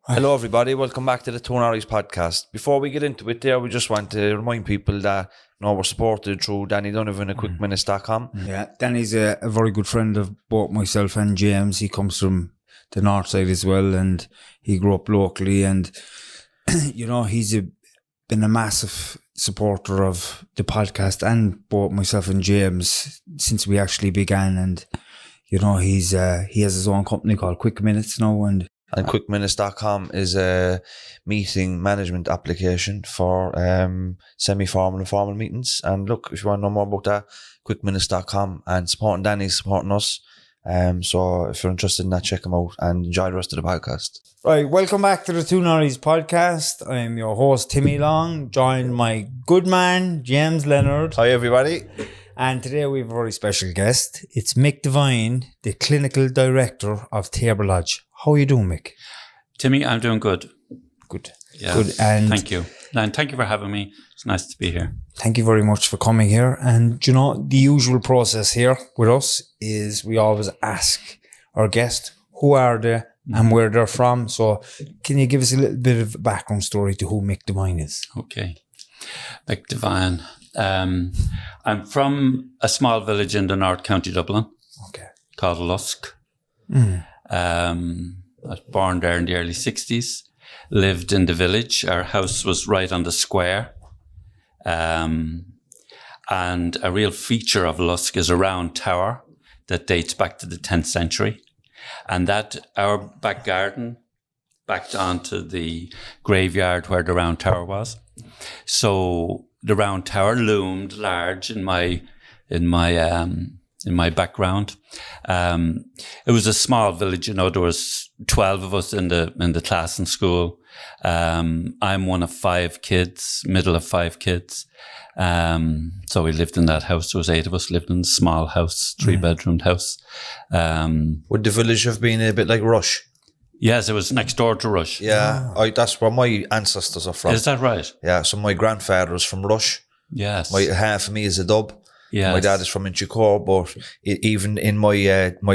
Hello everybody, welcome back to the Two Norries podcast. Before we get into it there, we just want to remind people that we're supported through Danny Donovan at quickminutes.com. Yeah, Danny's a very good friend of both myself and James. He comes from the north side as well, and he grew up locally, and he's been a massive supporter of the podcast and both myself and James since we actually began. And he has his own company called Quick Minutes now, and quickminutes.com is a meeting management application for semi-formal and formal meetings. And look, if you want to know more about that, quickminutes.com, and supporting Danny's supporting us. So if you're interested in that, check them out and enjoy the rest of the podcast. Right, welcome back to the Two Norries podcast. I'm your host, Timmy Long, joined my good man, James Leonard. Hi everybody. And today we have a very special guest. It's Mick Devine, the Clinical Director of Tabor Lodge. How are you doing, Mick? Timmy, I'm doing good. Good. Yeah. Good. And thank you. And thank you for having me. It's nice to be here. Thank you very much for coming here. And the usual process here with us is we always ask our guest who are they and where they're from. So can you give us a little bit of a background story to who Mick Devine is? Okay. Mick Devine. I'm from a small village in the North County Dublin called Lusk. I was born there in the early 60s, lived in the village. Our house was right on the square. And a real feature of Lusk is a round tower that dates back to the 10th century. And that our back garden backed onto the graveyard where the round tower was. So the round tower loomed large in my background. It was a small village, there was 12 of us in the class in school. I'm one of 5 kids, middle of 5 kids. So we lived in that house. There was 8 of us lived in a small house, 3-bedroomed house. Would the village have been a bit like Rush? Yes, it was next door to Rush. Yeah, that's where my ancestors are from. Is that right? Yeah, so my grandfather was from Rush. Yes. Half of me is a dub. Yes. My dad is from Inchicore, but even in my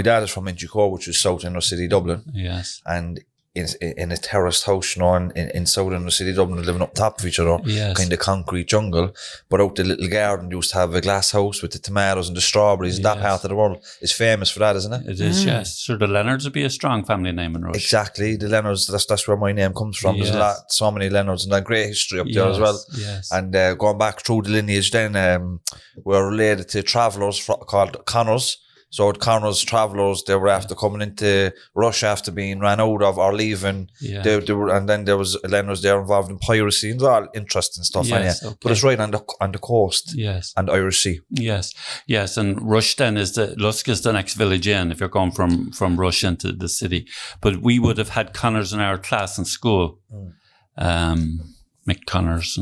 dad is from Inchicore, which is South Inner City Dublin. Yes. And in a terraced house, in South Inner City Dublin, living up top of each other, kind of concrete jungle. But out the little garden, you used to have a glass house with the tomatoes and the strawberries. And that part of the world is famous for that, isn't it? It is, yes. So the Leonards would be a strong family name in Rush. Exactly, the Leonards. That's where my name comes from. Yes. There's so many Leonards, and a great history up there as well. Yes. And going back through the lineage, then we're related to travellers called Connors. So Connors travellers, they were after coming into Russia after being ran out of or leaving. Yeah. They were, and then there was Leonards there involved in piracy and all interesting stuff. Yes, But it's right on the coast. Yes. And Irish Sea. Yes. Yes. And Rush then Lusk is the next village in if you're going from Rush into the city. But we would have had Connors in our class in school. Mick Connors.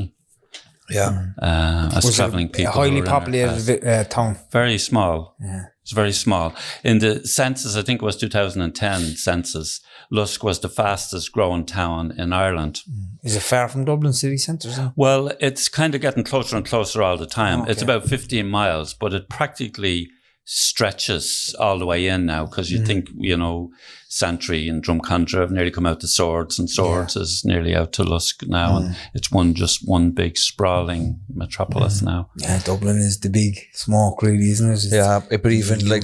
As travelling people. A highly populated town. Very small. Yeah. It's very small. In the census, I think it was 2010 census, Lusk was the fastest growing town in Ireland. Is it far from Dublin city centre? Well, it's kind of getting closer and closer all the time. It's about 15 miles, but it practically stretches all the way in now because you think, Santry and Drumcondra have nearly come out to Swords, and Swords is nearly out to Lusk now, and it's one big sprawling metropolis now. Yeah, Dublin is the big smoke, really, isn't it? But even like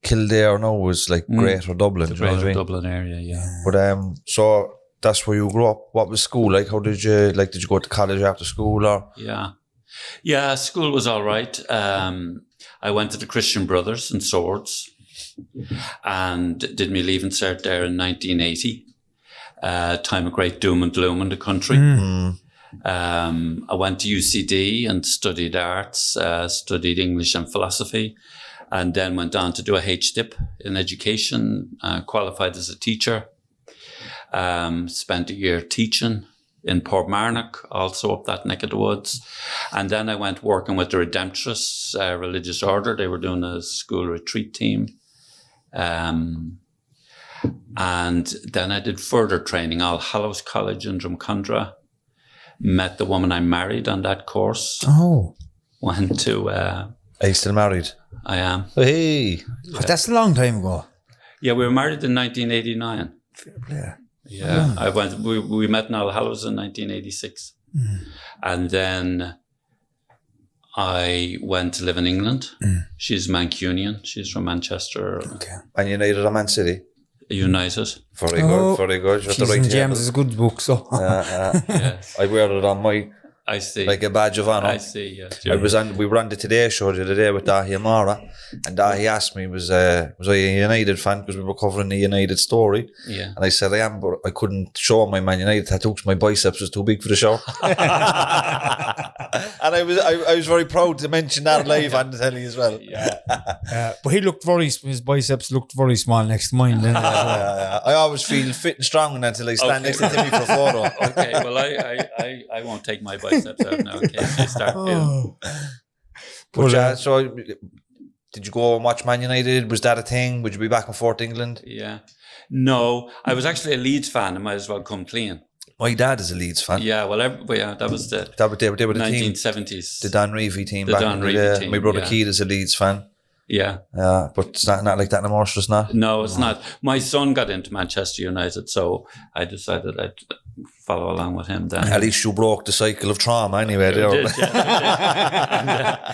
Kildare now was like Greater Dublin. The Greater Dublin area, yeah. But so that's where you grew up. What was school like? How did you go to college after school or? Yeah, school was all right. I went to the Christian Brothers in Swords and did my Leaving Cert there in 1980. Time of great doom and gloom in the country. I went to UCD and studied arts, studied English and philosophy, and then went on to do a HDip in education, qualified as a teacher, spent a year teaching in Portmarnock, also up that neck of the woods. And then I went working with the Redemptorists religious order. They were doing a school retreat team. And then I did further training, All Hallows College in Drumcondra. Met the woman I married on that course. Went to... Are you still married? I am. Hey! But that's a long time ago. Yeah, we were married in 1989. Fair play. Yeah, I went. We met in All Hallows in 1986, and then I went to live in England. She's Mancunian. She's from Manchester. Okay. And United or Man City? United. Very good, very good. You're at the She's right in table. James's good book, so. Yes. I wear it on my, I see. like a badge of honour. I see. Yes. We were on the Today Show the other day with Dahi Amara, and Dahi asked me, was I a United fan, because we were covering the United story. Yeah. And I said I am, but I couldn't show my Man United tattoo because my biceps was too big for the show. And I was very proud to mention that live on the telly as well. Yeah. But his biceps looked very small next to mine. Then. I always feel fit and strong until I stand next to Timmy for a photo. Okay. Well, I won't take my biceps out now. Okay. I start feeling. But so did you go and watch Man United? Was that a thing? Would you be back and forth to England? Yeah. No, I was actually a Leeds fan. I might as well come clean. My dad is a Leeds fan. Yeah. Well, that was the They were the team. 1970s. The Don Reevy team. The back Don in the Reevy day. team, My brother yeah. Keith is a Leeds fan. Yeah. But it's not like that anymore. It's just not. No, it's not. My son got into Manchester United, so I decided I'd follow along with him then. At least you broke the cycle of trauma anyway. I did, yeah.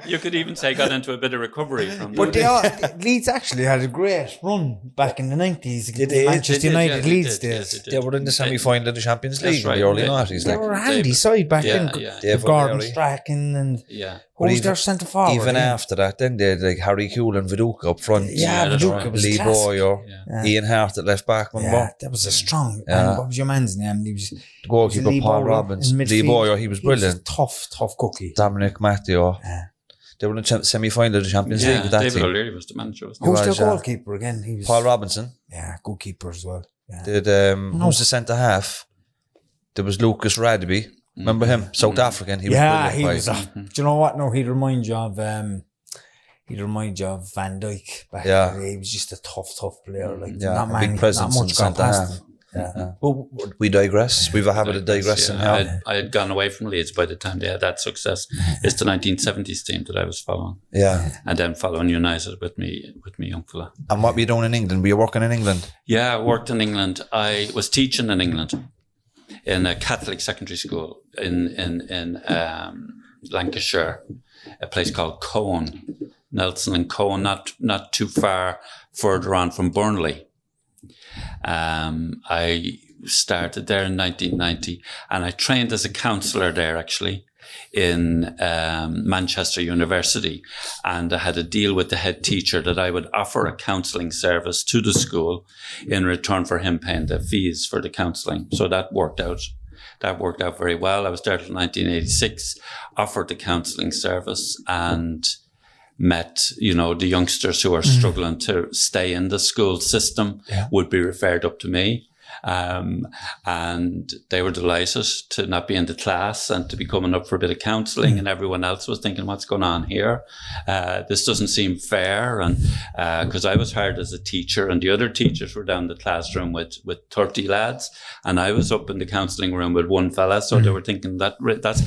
And, you could even say got into a bit of recovery from that. Leeds actually had a great run back in the 90s. They did. Manchester They did, United, yeah, they Leeds did, days. yes, they did. They were in the semi-final of the Champions League That's right. in the early They- 90s. They Like. were a handy side back Yeah, then. yeah. Dave Gordon O'Leary. Strachan and Yeah. who was even- their centre forward? Even after that, then they had like Harry Kuehl and Viduka up front. Yeah, that's Viduka right. was Lee classic. Boyer, Yeah. Ian Hart at left back, remember? Yeah, that was a strong. Yeah. And what was your man's name? He was The goalkeeper Lee Paul Bowyer Robbins. in Lee midfield. Boyer, he was He was a brilliant. tough cookie. Dominic Matteo. Yeah. They were in the semi-final of the Champions League Yeah, with that David team. O'Leary was the manager, wasn't Who's was, their yeah. goalkeeper again? He was Paul Robinson. Yeah, good keeper as well. Yeah. Did who was the centre half? There was Lucas Radby. Remember him? South African. He was Yeah, he brilliant. was. Do you know what? No, he'd remind you of. He'd remind you of Van Dijk back Yeah. in the day. He was just a tough player. Like Yeah, not a many, big presence not in much got centre past half. him. Yeah. Well, we digress. We've a habit of digressing Yeah, now. I had gone away from Leeds by the time they had that success. It's the 1970s team that I was following, Yeah. and then following United with me young fella. And what were you doing in England? Were you working in England? Yeah, I worked in England. I was teaching in England in a Catholic secondary school in Lancashire, a place called Cohen, Nelson and Cohen, not too far further on from Burnley. I started there in 1990, and I trained as a counsellor there actually in Manchester University, and I had a deal with the head teacher that I would offer a counselling service to the school in return for him paying the fees for the counselling. So that worked out. That worked out very well. I was there till 1986, offered the counselling service, and met, the youngsters who are struggling to stay in the school system would be referred up to me. And they were delighted to not be in the class and to be coming up for a bit of counselling, and everyone else was thinking, what's going on here? This doesn't seem fair. And because I was hired as a teacher, and the other teachers were down in the classroom with 30 lads, and I was up in the counselling room with one fella. So they were thinking that's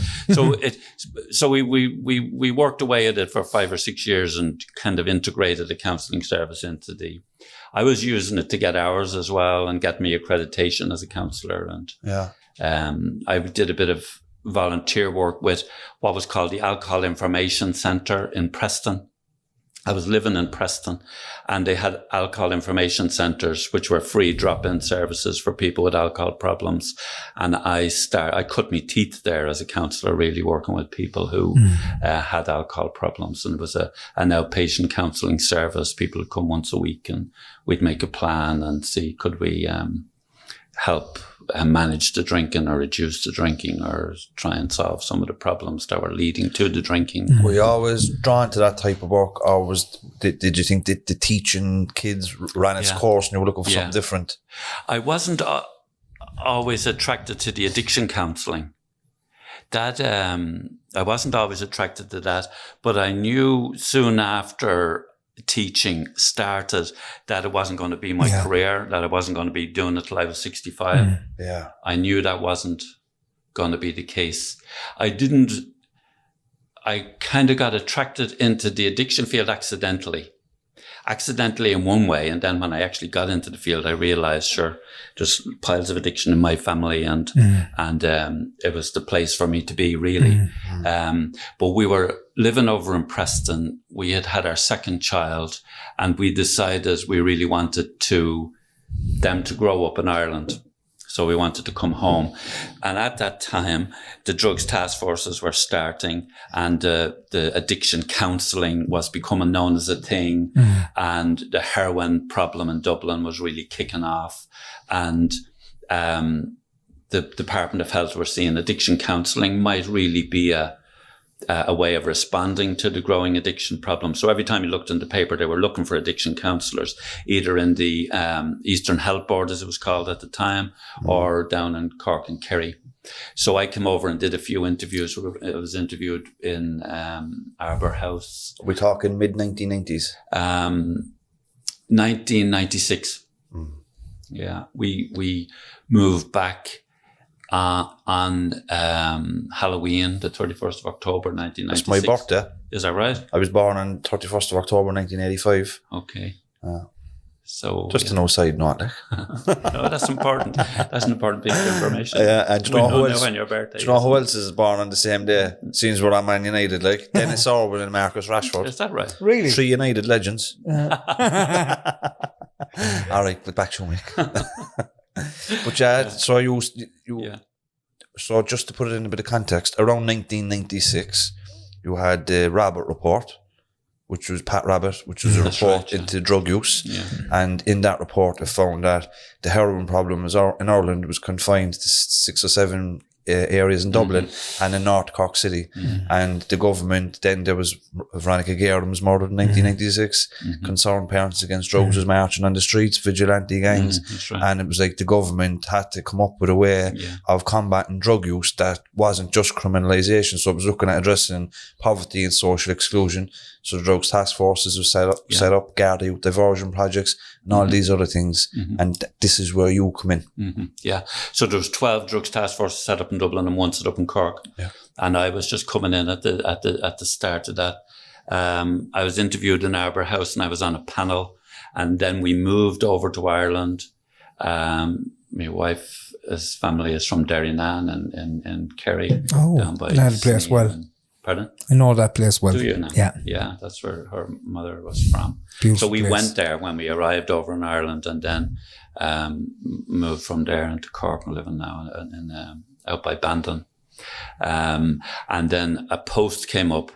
so we worked away at it for 5 or 6 years and kind of integrated the counselling service into I was using it to get hours as well and get me accreditation as a counsellor. And I did a bit of volunteer work with what was called the Alcohol Information Centre in Preston. I was living in Preston, and they had alcohol information centres, which were free drop-in services for people with alcohol problems. And I cut my teeth there as a counsellor, really working with people who had alcohol problems. And it was an outpatient counselling service. People would come once a week, and we'd make a plan and see, could we help manage the drinking or reduce the drinking or try and solve some of the problems that were leading to the drinking. Were you always drawn to that type of work, or did you think that the teaching kids ran its course and you were looking for something different? I wasn't always attracted to the addiction counselling. That I wasn't always attracted to that, but I knew soon after teaching started that it wasn't going to be my career, that I wasn't going to be doing it till I was 65. I knew that wasn't going to be the case. I kind of got attracted into the addiction field accidentally. accidentally in one way. And then when I actually got into the field, I realized, sure, there's piles of addiction in my family, and it was the place for me to be, really. But we were living over in Preston. We had our second child, and we decided we really wanted them to grow up in Ireland. So we wanted to come home. And at that time, the drugs task forces were starting, and the addiction counselling was becoming known as a thing. And the heroin problem in Dublin was really kicking off. And the Department of Health were seeing addiction counselling might really be a way of responding to the growing addiction problem. So every time you looked in the paper, they were looking for addiction counsellors, either in the Eastern Health Board, as it was called at the time, or down in Cork and Kerry. So I came over and did a few interviews. I was interviewed in Arbour House. We're talking mid-1990s? 1996. Yeah, we moved back on Halloween, the 31st of October, 1996. That's my birthday. Is that right? I was born on 31st of October, 1985. Okay. So just an side note. No, that's important. That's an important piece of information. And do you know who else? When your birthday do you know who else is born on the same day? Seems we're on Man United, like Dennis Orwell and Marcus Rashford. Is that right? Really? 3 United legends. All right, but back to Mick. But so just to put it in a bit of context, around 1996, you had the Rabbit Report, which was Pat Rabbit, which was a report into drug use. And in that report, it found that the heroin problem in Ireland was confined to 6 or 7 areas in Dublin and in North Cork City. And the government, then there was Veronica Gardner was murdered in 1996. Concerned Parents Against Drugs was marching on the streets, vigilante gangs. And it was like the government had to come up with a way of combating drug use that wasn't just criminalisation. So it was looking at addressing poverty and social exclusion. So the drugs task forces were set up, Garda Youth Diversion projects, and all these other things. And this is where you come in. Yeah. So there was 12 drugs task forces set up in Dublin and 1 set up in Cork. And I was just coming in at the start of that. I was interviewed in Arbour House, and I was on a panel. And then we moved over to Ireland. My wife's family is from Derrynane and Kerry. Oh, down by that place well. Pardon? I know that place well. Do you now? Yeah. Yeah, that's where her mother was from. Beautiful so we place. went there when we arrived over in Ireland, and then moved from there into Cork and living now out by Bandon. And then a post came up.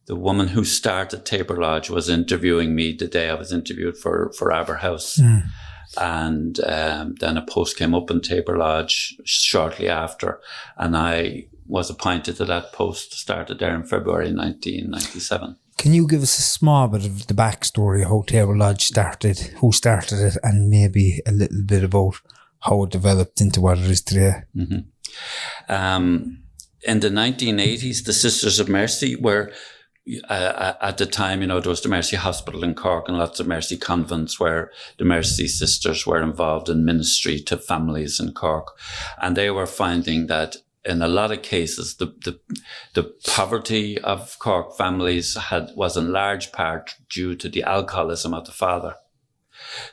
The woman who started Tabor Lodge was interviewing me the day I was interviewed for Arbour House. And then a post came up in Tabor Lodge shortly after, and I was appointed to that post, started there in February 1997. Can you give us a small bit of the backstory, how Tabor Lodge started, who started it, and maybe a little bit about how it developed into what it is today? In the 1980s, the Sisters of Mercy were, at the time, there was the Mercy Hospital in Cork and lots of Mercy convents where the Mercy sisters were involved in ministry to families in Cork. And they were finding that in a lot of cases, the poverty of Cork families was in large part due to the alcoholism of the father.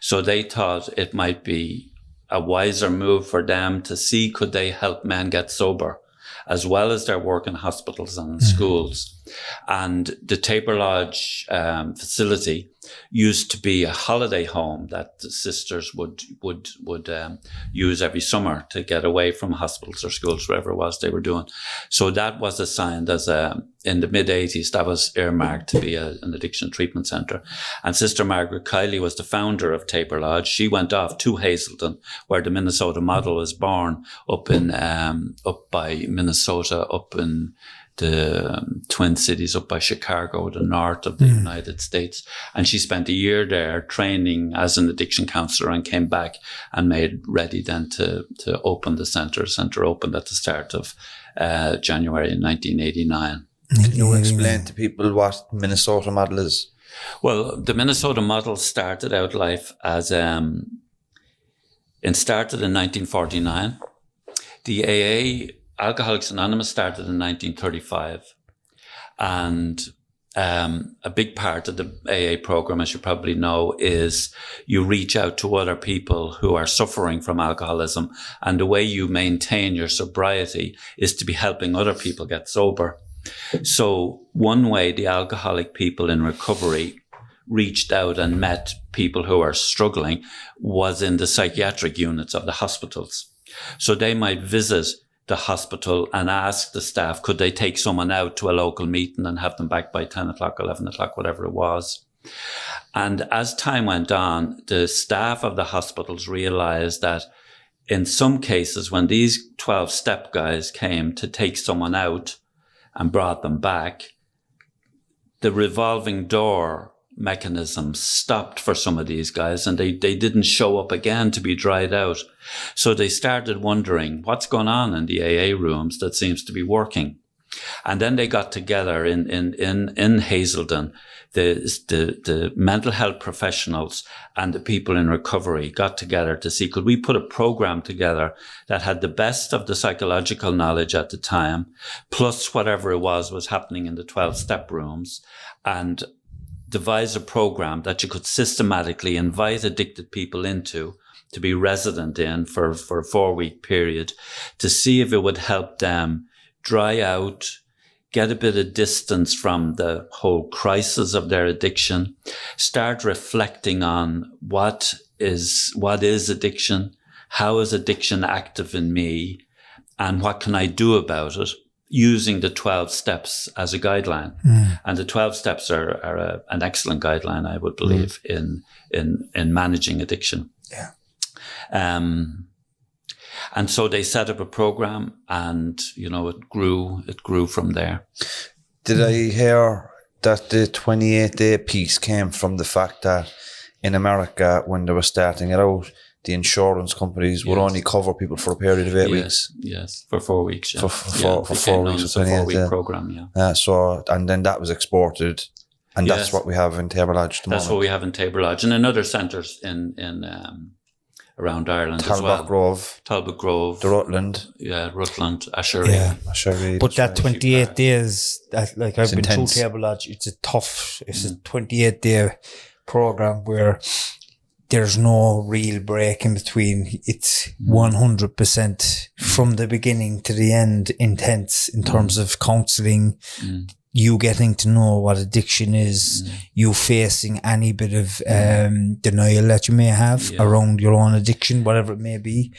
So they thought it might be a wiser move for them to see could they help men get sober, as well as their work in hospitals and in schools. And the Tabor Lodge facility used to be a holiday home that the sisters would use every summer to get away from hospitals or schools, wherever it was they were doing. So that was assigned as in the mid-80s, that was earmarked to be an addiction treatment centre. And Sister Margaret Kiley was the founder of Tabor Lodge. She went off to Hazelton, where the Minnesota model was born, up by Minnesota, up in the Twin Cities, up by Chicago, the north of the United States. And she spent a year there training as an addiction counsellor and came back and made ready then to open the centre. Centre opened at the start of January 1989. Can you explain to people what Minnesota model is? Well, the Minnesota model started out life as started in 1949. The AA, Alcoholics Anonymous, started in 1935. And a big part of the AA program, as you probably know, is you reach out to other people who are suffering from alcoholism. And the way you maintain your sobriety is to be helping other people get sober. So one way the alcoholic people in recovery reached out and met people who are struggling was in the psychiatric units of the hospitals. So they might visit the hospital and ask the staff, could they take someone out to a local meeting and have them back by 10 o'clock, 11 o'clock, whatever it was. And as time went on, the staff of the hospitals realized that in some cases, when these 12-step guys came to take someone out and brought them back, the revolving door mechanism stopped for some of these guys, and they didn't show up again to be dried out. So they started wondering what's going on in the AA rooms that seems to be working. And then they got together in Hazelden, the mental health professionals and the people in recovery got together to see, could we put a program together that had the best of the psychological knowledge at the time, plus whatever it was happening in the 12-step rooms, and devise a program that you could systematically invite addicted people into to be resident in for a 4-week period to see if it would help them dry out, get a bit of distance from the whole crisis of their addiction, start reflecting on what is addiction, how is addiction active in me, and what can I do about it, using the 12 steps as a guideline. And the 12 steps are an excellent guideline, I would believe, in managing addiction. Yeah. And so they set up a program, and, it grew from there. Did I hear that the 28-day piece came from the fact that in America, when they were starting it out, the insurance companies would only cover people for a period of 8 weeks? Yes, for 4 weeks. Yeah. For 4 weeks. It's a 4-week program, and then that was exported, and that's what we have in Tabor Lodge. That's what we have in Tabor Lodge, and in other centres in around Ireland as well. Talbot Grove, the Rutland. Yeah, Rutland, Ashery. Yeah. Ashery. But that 28 days, I've been intense. through Tabor Lodge, it's a 28-day program where there's no real break in between. It's 100% from the beginning to the end intense in terms of counselling, you getting to know what addiction is, you facing any bit of denial that you may have around your own addiction, whatever it may be.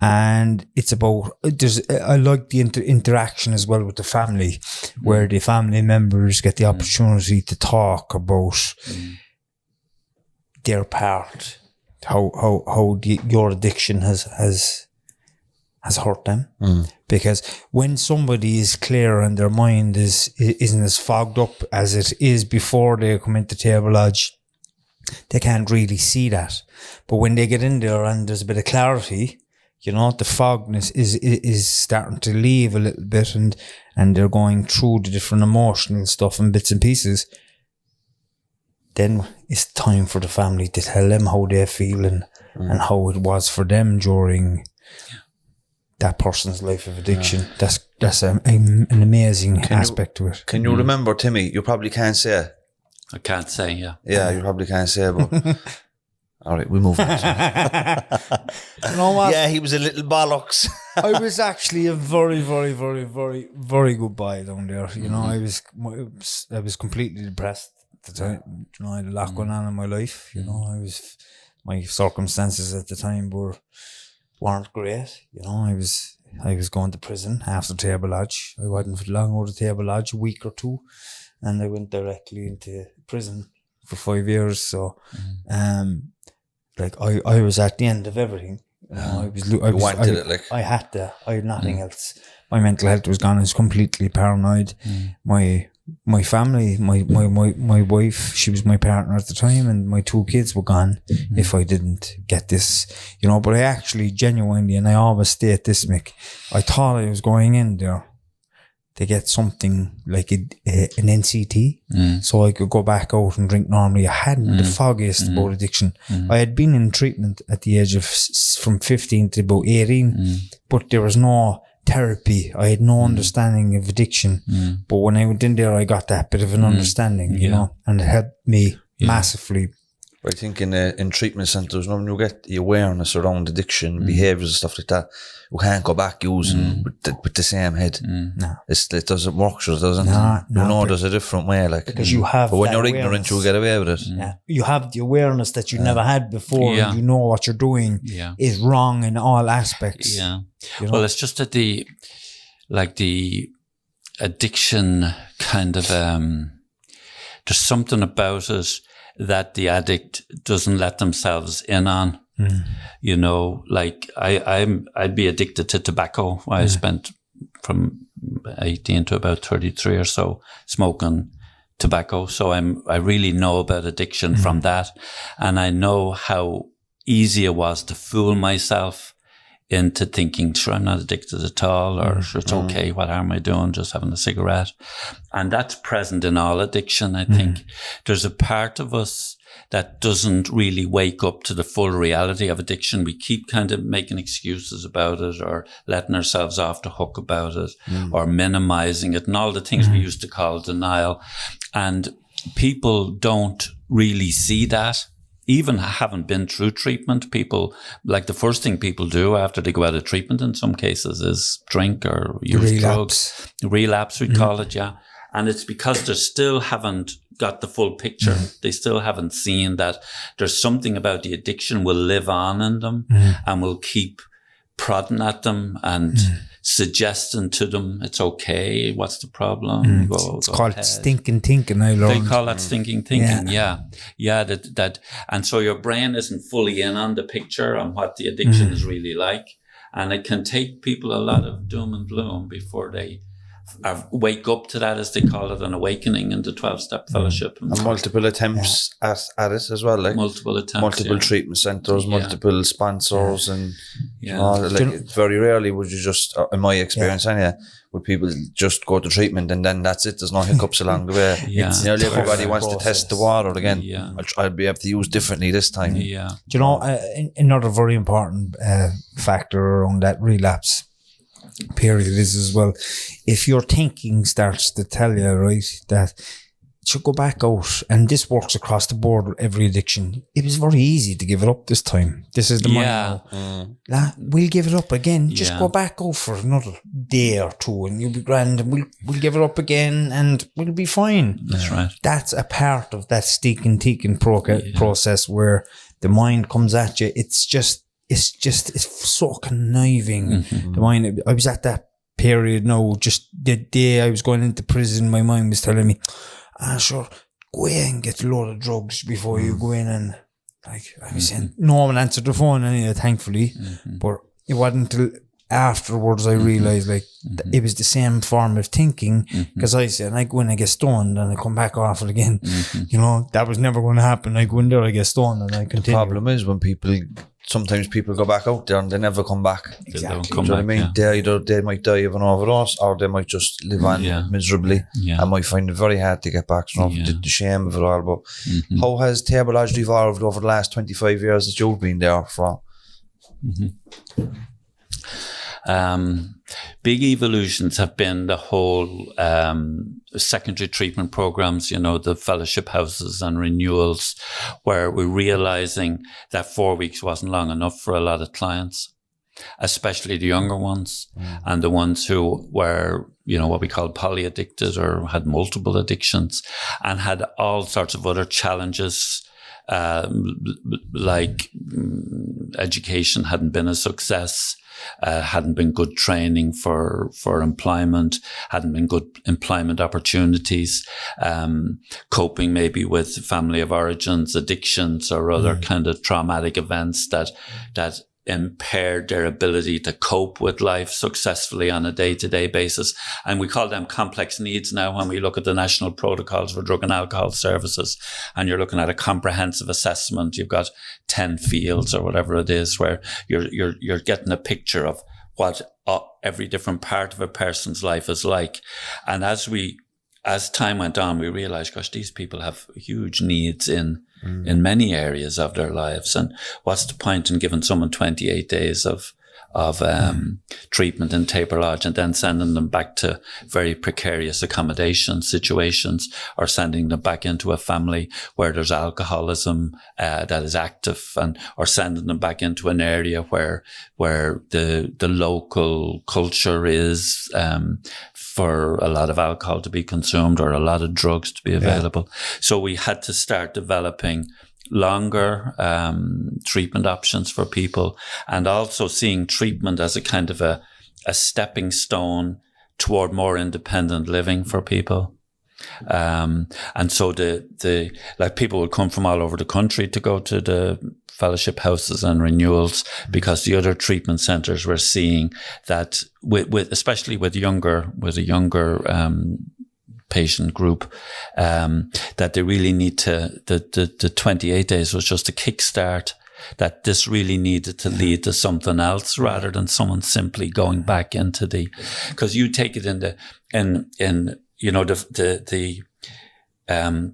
And it's about, I like the interaction as well with the family, where the family members get the opportunity to talk about their part, how your addiction has hurt them. Because when somebody is clear and their mind isn't as fogged up as it is before they come into Tabor Lodge, they can't really see that. But when they get in there and there's a bit of clarity, the fogness is starting to leave a little bit, and they're going through the different emotional stuff and bits and pieces, then it's time for the family to tell them how they feel and how it was for them during that person's life of addiction. That's an amazing aspect to it. Can you remember, Timmy? You probably can't say. I can't say, yeah. Yeah, you probably can't say, but all right, we move on. You know what? Yeah, he was a little bollocks. I was actually a very, very, very, very, very good boy down there. I was completely depressed at the time. I had a lot going on in my life. My circumstances at the time weren't great. I was going to prison after Tabor Lodge. I wasn't for long out of Tabor Lodge, a week or two, and I went directly into prison for 5 years. So, I was at the end of everything. I had to. I had nothing else. My mental health was gone. I was completely paranoid. My family, my wife, she was my partner at the time, and my 2 kids were gone if I didn't get this, but I actually genuinely, and I always state this, Mick, I thought I was going in there to get something like an NCT, so I could go back out and drink normally. I hadn't the foggiest about addiction. I had been in treatment at the age of from 15 to about 18, but there was no therapy. I had no understanding of addiction. But when I went in there, I got that bit of an understanding, you know, and it helped me massively. I think in treatment centres, when you get the awareness around addiction, behaviours and stuff like that, you can't go back using with the same head. No. It doesn't work, sure it doesn't. No, you know there's a different way, like. Because you have But when that you're ignorant, awareness. you'll get away with it. Yeah. You have the awareness that you never had before, Yeah. and you know what you're doing is wrong in all aspects. Yeah. You know? Well, it's just that the addiction kind of, there's something about it that the addict doesn't let themselves in on. You know, like I'd be addicted to tobacco. I spent from 18 to about 33 or so smoking tobacco. So I really know about addiction from that. And I know how easy it was to fool myself into thinking, sure, I'm not addicted at all, or sure, it's okay, what harm am I doing, just having a cigarette? And that's present in all addiction, I think. There's a part of us that doesn't really wake up to the full reality of addiction. We keep kind of making excuses about it, or letting ourselves off the hook about it, or minimizing it, and all the things we used to call denial. And people don't really see that. Even haven't been through treatment, people, like the first thing people do after they go out of treatment in some cases is drink or use drugs. Relapse, we call it, yeah. And it's because they still haven't got the full picture. They still haven't seen that there's something about the addiction will live on in them and will keep prodding at them and suggesting to them, it's okay, what's the problem? It's called stinking thinking, I learned. They call that stinking thinking, yeah. That, and so your brain isn't fully in on the picture on what the addiction is really like. And it can take people a lot of doom and gloom before they wake up to that, as they call it, an awakening in the 12-step fellowship. And multiple attempts at it as well, like multiple attempts, multiple treatment centres, multiple sponsors, and you know, like very rarely would you just, in my experience anyway, would people just go to treatment and then that's it, there's no hiccups along the way. Nearly everybody wants to test the water again. I'll be able to use differently this time. Do you know, another very important factor around that relapse period is as well, if your thinking starts to tell you, right, that you should go back out, and this works across the board with every addiction. It was very easy to give it up this time. This is the money. We'll give it up again. Just go back out for another day or two and you'll be grand, and we'll give it up again and we'll be fine. That's right. That's a part of that stinking thinking process where the mind comes at you. It's so conniving. The mind, I was at that period now, just the day I was going into prison, my mind was telling me, sure, go in and get a load of drugs before you go in. And like I was saying, no one answered the phone anyway, thankfully. But it wasn't until afterwards I realised it was the same form of thinking, because I said, I go in, I get stoned, and I come back off it again. You know, that was never going to happen. I go in there, I get stoned, and I continue. The problem is when sometimes people go back out there and they never come back. Exactly. Do you know what I mean? They might die of an overdose, or they might just live on miserably and might find it very hard to get back. So the shame of it all. But how has Tabor Lodge evolved over the last 25 years that you've been there for? Big evolutions have been the whole secondary treatment programs, you know, the fellowship houses and renewals, where we're realizing that 4 weeks wasn't long enough for a lot of clients, especially the younger ones and the ones who were, you know, what we call polyaddicted or had multiple addictions and had all sorts of other challenges. Like education hadn't been a success, hadn't been good training for employment, hadn't been good employment opportunities, coping maybe with family of origins, addictions, or other kind of traumatic events that impaired their ability to cope with life successfully on a day-to-day basis. And we call them complex needs now when we look at the national protocols for drug and alcohol services, and you're looking at a comprehensive assessment. You've got 10 fields or whatever it is, where you're getting a picture of what every different part of a person's life is like. And as time went on, we realized, gosh, these people have huge needs in many areas of their lives. And what's the point in giving someone 28 days of treatment in Tabor Lodge, and then sending them back to very precarious accommodation situations, or sending them back into a family where there's alcoholism that is active, or sending them back into an area where the local culture is for a lot of alcohol to be consumed or a lot of drugs to be available. So we had to start developing longer treatment options for people, and also seeing treatment as a kind of a stepping stone toward more independent living for people. And so the people would come from all over the country to go to the fellowship houses and renewals, because the other treatment centres were seeing that especially with a younger patient group, that they really need to, the 28 days was just a kickstart, that this really needed to lead to something else rather than someone simply going back into because you take it in the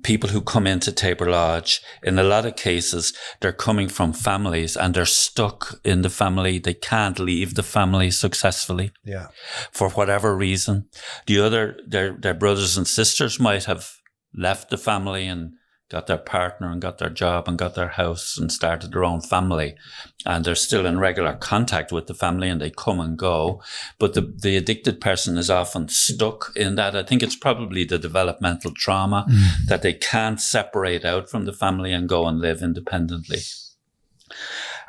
people who come into Tabor Lodge, in a lot of cases, they're coming from families and they're stuck in the family. They can't leave the family successfully. Yeah. For whatever reason. Their brothers and sisters might have left the family and got their partner and got their job and got their house and started their own family. And they're still in regular contact with the family and they come and go. But the addicted person is often stuck in that. I think it's probably the developmental trauma that they can't separate out from the family and go and live independently.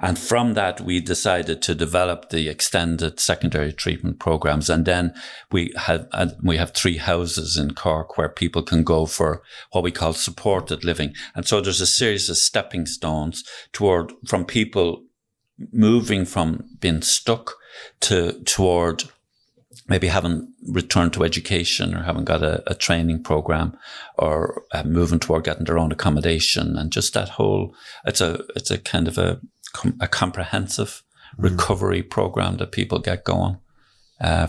And from that, we decided to develop the extended secondary treatment programs. And then we have 3 houses in Cork where people can go for what we call supported living. And so there's a series of stepping stones from people moving from being stuck toward maybe having returned to education, or having got a training program, or moving toward getting their own accommodation. And just that whole, it's a kind of a comprehensive recovery program that people get going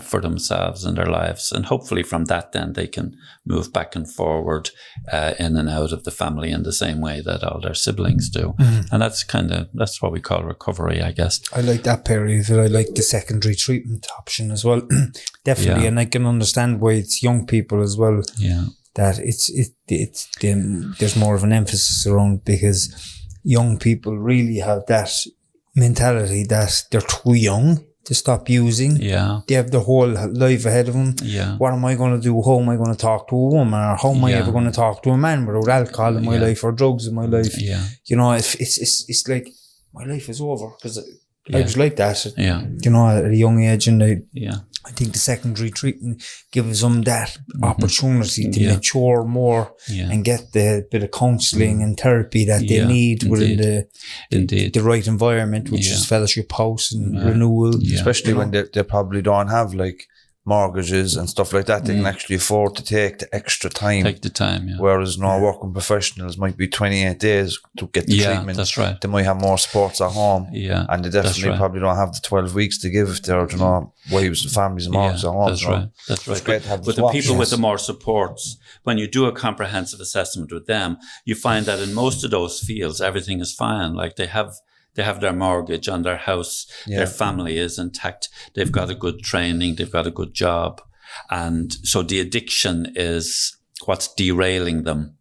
for themselves and their lives. And hopefully from that, then they can move back and forward in and out of the family in the same way that all their siblings do. And that's what we call recovery, I guess. I like that period. I like the secondary treatment option as well. Definitely. Yeah. And I can understand why it's young people as well. Yeah. That there's more of an emphasis around, because young people really have that mentality that they're too young to stop using. Yeah. They have the whole life ahead of them. Yeah. What am I going to do? How am I going to talk to a woman? Or how am I ever going to talk to a man without alcohol in my life or drugs in my life? Yeah. You know, it's like my life is over, because I was like that. Yeah. You know, at a young age, and I think the secondary treatment gives them that opportunity to mature more and get the bit of counselling and therapy that they need within the right environment, which is fellowship house and renewal. Especially when they probably don't have like mortgages and stuff like that. They can actually afford to take the extra time. Take the time, yeah. Whereas working professionals might be 28 days to get the treatment. That's right. They might have more supports at home. Yeah. And they definitely probably don't have the 12 weeks to give if they're, wives and families and mortgages at home. That's right. That's right. But the people with the more supports, when you do a comprehensive assessment with them, you find that in most of those fields, everything is fine. Like they have their mortgage on their house, their family is intact, they've got a good training, they've got a good job. And so the addiction is what's derailing them.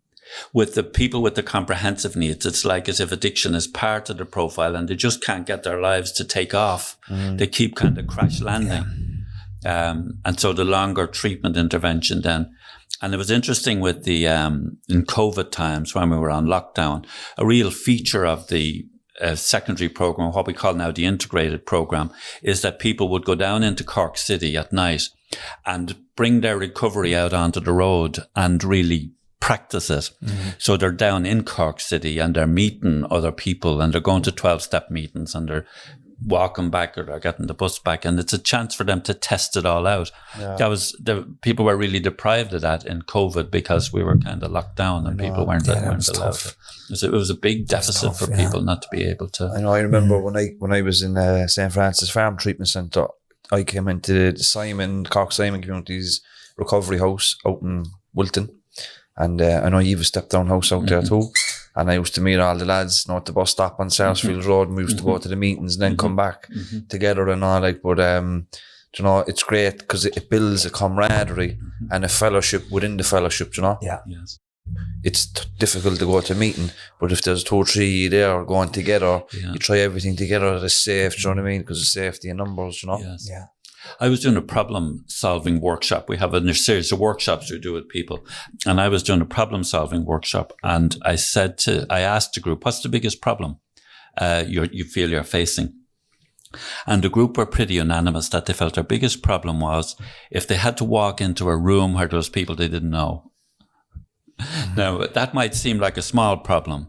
With the people with the comprehensive needs, it's like as if addiction is part of the profile and they just can't get their lives to take off. They keep kind of crash landing. And so the longer treatment intervention then. And it was interesting with the, in COVID times when we were on lockdown, a real feature of the secondary program, what we call now the integrated program, is that people would go down into Cork City at night and bring their recovery out onto the road and really practice it. So they're down in Cork City and they're meeting other people and they're going to 12-step meetings and they're walking back or they're getting the bus back, and it's a chance for them to test it all out. People were really deprived of that in COVID because we were kind of locked down and people weren't allowed. It was a big deficit for people not to be able to. I remember when I was in St. Francis Farm Treatment Centre, I came into the Cork Simon Community's recovery house out in Wilton, and I know you've a step down house out there too. And I used to meet all the lads, at the bus stop on Sarsfield Road, and we used to go to the meetings and then come back together and all, like, but, it's great because it builds a camaraderie and a fellowship within the fellowship, Yeah. Yes. It's difficult to go to a meeting, but if there's 2 or 3 there going together, you try everything together that is safe, do you know what I mean? Because of safety in numbers, Yes. Yeah. I was doing a problem-solving workshop. We have a series of workshops we do with people. And I was doing a problem-solving workshop. And I asked the group, what's the biggest problem you feel you're facing? And the group were pretty unanimous that they felt their biggest problem was if they had to walk into a room where there was people they didn't know. Now, that might seem like a small problem,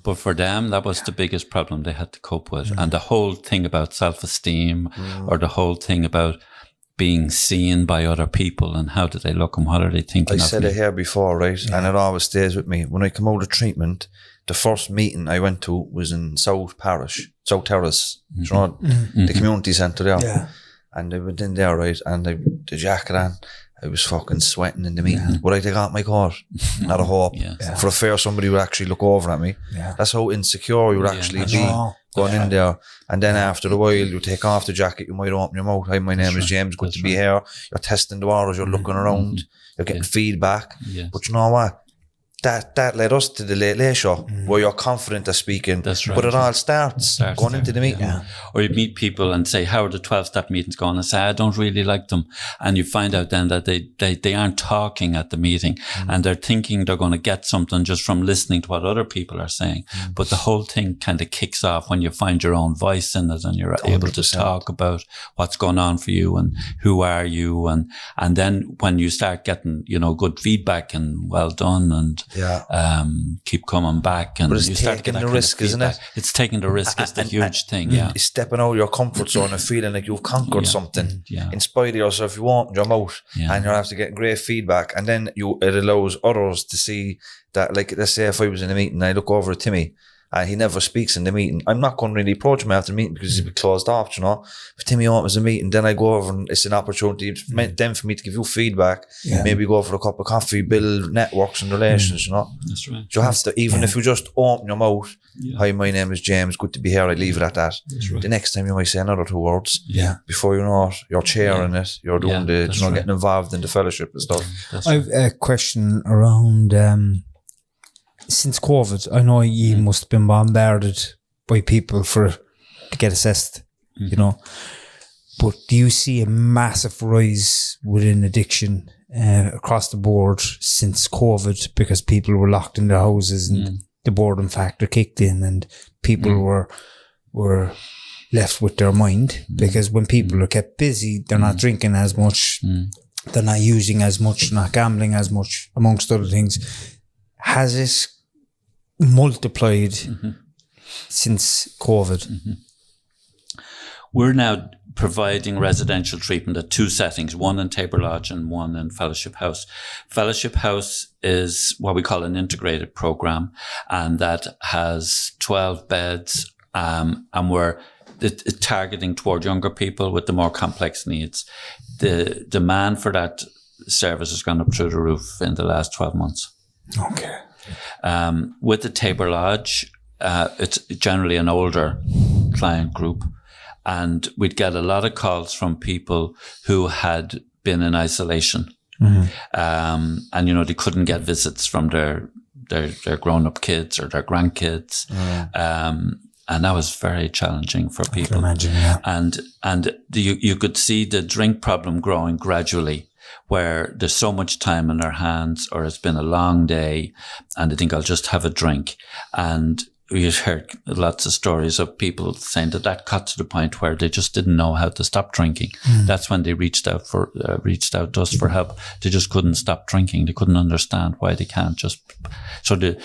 but for them, that was the biggest problem they had to cope with. And the whole thing about self-esteem or the whole thing about being seen by other people and how do they look and what are they thinking of me? I said it here before, right? And it always stays with me. When I come out of treatment, the first meeting I went to was in South Terrace, you know, the community centre there. Yeah. And I went in there, right? And I the jacket on. I was fucking sweating in the meeting. Would I take out my coat? Not a hope. For a fair, somebody would actually look over at me. Yeah. That's how insecure you would actually be going in there. And then after a while, you take off the jacket, you might open your mouth. Hi, my name is James, good to be here. You're testing the waters, you're looking around, you're getting feedback. But you know what? That led us to the Late Show, where you're confident of speaking. That's right. But it all starts going into the meeting. Yeah. Or you meet people and say, how are the 12-step meetings going? And say, I don't really like them. And you find out then that they aren't talking at the meeting and they're thinking they're going to get something just from listening to what other people are saying. But the whole thing kind of kicks off when you find your own voice in it and you're 100%. Able to talk about what's going on for you and who are you. And then when you start getting, good feedback and well done and keep coming back, and but it's you start taking getting the risk, isn't it? It's taking the risk. It's the huge thing. Yeah, it's stepping out of your comfort zone and feeling like you've conquered something. In spite of yourself, you open your mouth and you'll have to get great feedback, and then it allows others to see that. Like, let's say if I was in a meeting, I look over at Timmy. And he never speaks in the meeting. I'm not going to really approach him after the meeting because he'll be closed off, If Timmy opens a meeting, then I go over and it's an opportunity then for me to give you feedback. Maybe go for a cup of coffee, build networks and relations, That's right. You have to, even if you just open your mouth, hi, my name is James, good to be here, I leave it at that. Right. The next time you might say another 2 words. Before you know it, you're chairing it, you're doing getting involved in the fellowship and stuff. I've a question around... since COVID, I know you must have been bombarded by people to get assessed, but do you see a massive rise within addiction across the board since COVID because people were locked in their houses and the boredom factor kicked in and people were left with their mind? Because when people are kept busy, they're not drinking as much, they're not using as much, not gambling as much, amongst other things. Has it multiplied since COVID? We're now providing residential treatment at 2 settings, one in Tabor Lodge and one in Fellowship House. Fellowship House is what we call an integrated program, and that has 12 beds, and we're targeting toward younger people with the more complex needs. The demand for that service has gone up through the roof in the last 12 months. Okay. With the Tabor Lodge, it's generally an older client group, and we'd get a lot of calls from people who had been in isolation, and they couldn't get visits from their grown-up kids or their grandkids, and that was very challenging for people. I can imagine, yeah. And you could see the drink problem growing gradually, where there's so much time in their hands, or it's been a long day and they think, I'll just have a drink. And we heard lots of stories of people saying that got to the point where they just didn't know how to stop drinking. That's when they reached out to us for help. They just couldn't stop drinking. They couldn't understand why they can't just. So they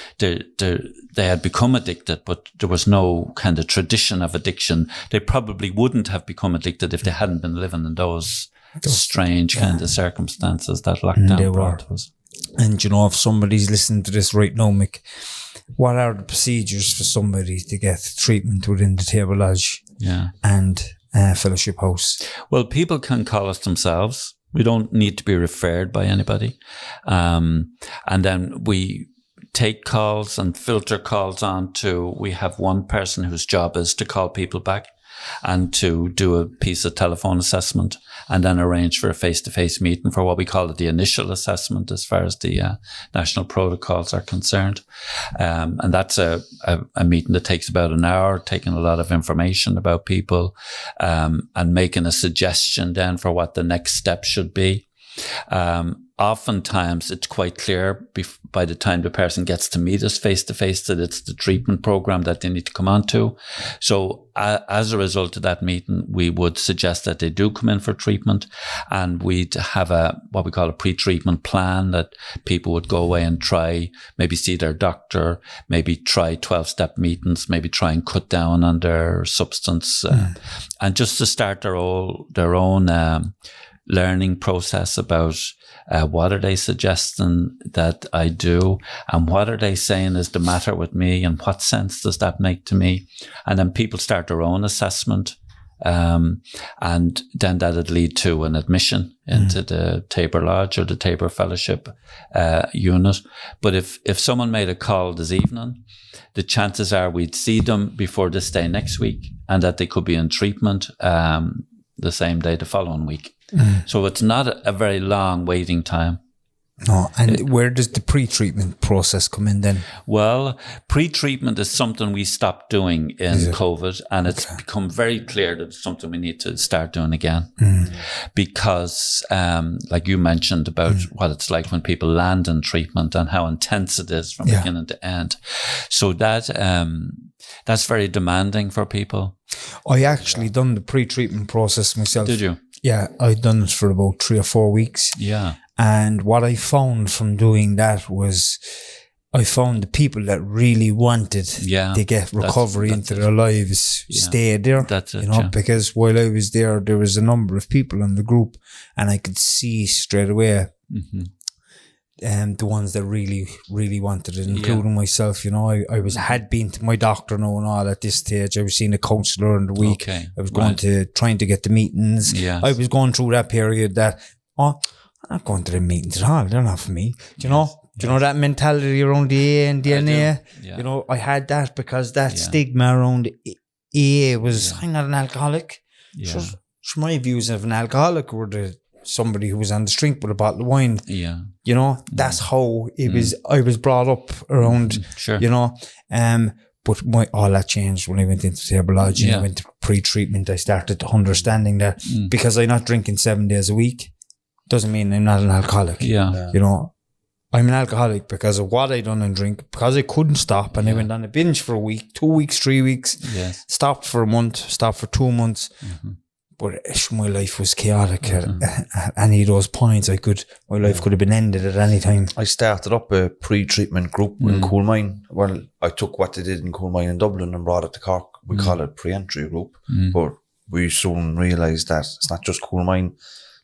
had become addicted, but there was no kind of tradition of addiction. They probably wouldn't have become addicted if they hadn't been living in those strange kind of circumstances that lockdown brought to us. And if somebody's listening to this right now, Mick, what are the procedures for somebody to get treatment within the Tabor Lodge and Fellowship House? Well, people can call us themselves. We don't need to be referred by anybody. And then take calls and filter calls on to, we have one person whose job is to call people back and to do a piece of telephone assessment and then arrange for a face-to-face meeting for what we call the initial assessment as far as the national protocols are concerned. And that's a meeting that takes about an hour, taking a lot of information about people and making a suggestion then for what the next step should be. Oftentimes it's quite clear by the time the person gets to meet us face to face that it's the treatment program that they need to come on to. So as a result of that meeting, we would suggest that they do come in for treatment, and we'd have what we call a pre-treatment plan that people would go away and try, maybe see their doctor, maybe try 12-step meetings, maybe try and cut down on their substance, and just to start their own learning process about what are they suggesting that I do, and what are they saying is the matter with me, and what sense does that make to me? And then people start their own assessment, and then that'd lead to an admission into the Tabor Lodge or the Tabor Fellowship unit. But if someone made a call this evening, the chances are we'd see them before this day next week, and that they could be in treatment the same day the following week. So it's not a very long waiting time. No, and where does the pre-treatment process come in then? Well, pre-treatment is something we stopped doing in COVID, and it's become very clear that it's something we need to start doing again. Because, like you mentioned about what it's like when people land in treatment and how intense it is from beginning to end. So that's very demanding for people. I actually done the pre-treatment process myself. Did you? Yeah, I'd done it for about 3 or 4 weeks. Yeah. And what I found from doing that was I found the people that really wanted to get recovery into their lives stayed there. That's it, you know, because while I was there was a number of people in the group, and I could see straight away the ones that really, really wanted it, including myself. You know, I had been to my doctor now and all at this stage. I was seeing a counsellor in the week. I was going to trying to get the meetings. I was going through that period that, I'm not going to the meetings at all. They're not for me. Do you know? Do you know that mentality around the AA and DNA? You know, I had that because that stigma around AA was, I'm not an alcoholic. So my views of an alcoholic were somebody who was on the street with a bottle of wine. You know, that's how it was. I was brought up around, you know. But all that changed when I went into Tabor Lodge and I went to pre-treatment. I started understanding that because I'm not drinking 7 days a week doesn't mean I'm not an alcoholic. You know, I'm an alcoholic because of what I done and drink, because I couldn't stop, and I went on a binge for a week, 2 weeks, 3 weeks, stopped for a month, stopped for 2 months. But my life was chaotic at any of those points. My life could have been ended at any time. I started up a pre-treatment group in Coolmine. Well, I took what they did in Coolmine in Dublin and brought it to Cork. We call it pre-entry group, but we soon realised that it's not just Coolmine.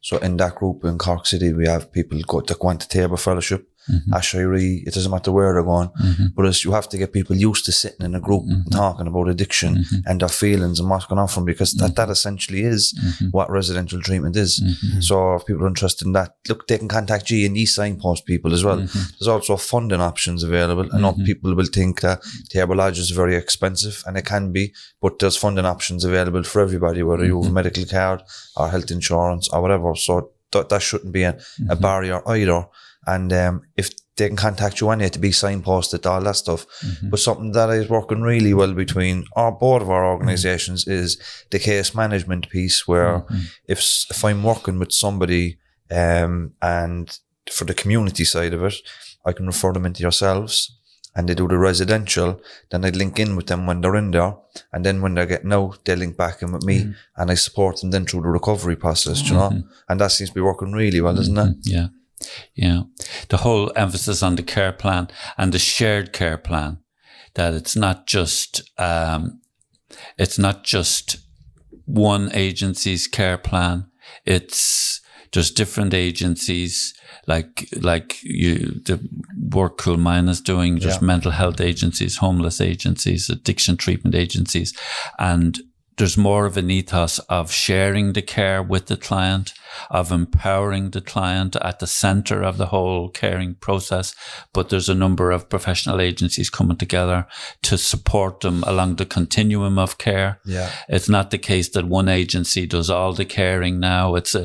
So in that group in Cork City, we have people that go into Tabor Fellowship, Ashiree, it doesn't matter where they're going, but you have to get people used to sitting in a group and talking about addiction and their feelings and what's going on from them, because that essentially is what residential treatment is. So if people are interested in that, look, they can contact G and signpost people as well. There's also funding options available. I know people will think that Tabor Lodge is very expensive, and it can be, but there's funding options available for everybody, whether you have a medical card or health insurance or whatever. So that shouldn't be a barrier either. And if they can contact you anyway to be signposted, all that stuff. But something that is working really well between both of our organisations is the case management piece, where if I'm working with somebody and for the community side of it, I can refer them into yourselves, and they do the residential, then I link in with them when they're in there, and then when they're getting out, they link back in with me, and I support them then through the recovery process, you know? And that seems to be working really well, doesn't it? Yeah. The whole emphasis on the care plan and the shared care plan, that it's not just one agency's care plan. There's different agencies, like the work Coolmine is doing, just mental health agencies, homeless agencies, addiction treatment agencies, and there's more of an ethos of sharing the care with the client of empowering the client at the center of the whole caring process. But there's a number of professional agencies coming together to support them along the continuum of care. Yeah. It's not the case that one agency does all the caring now. It's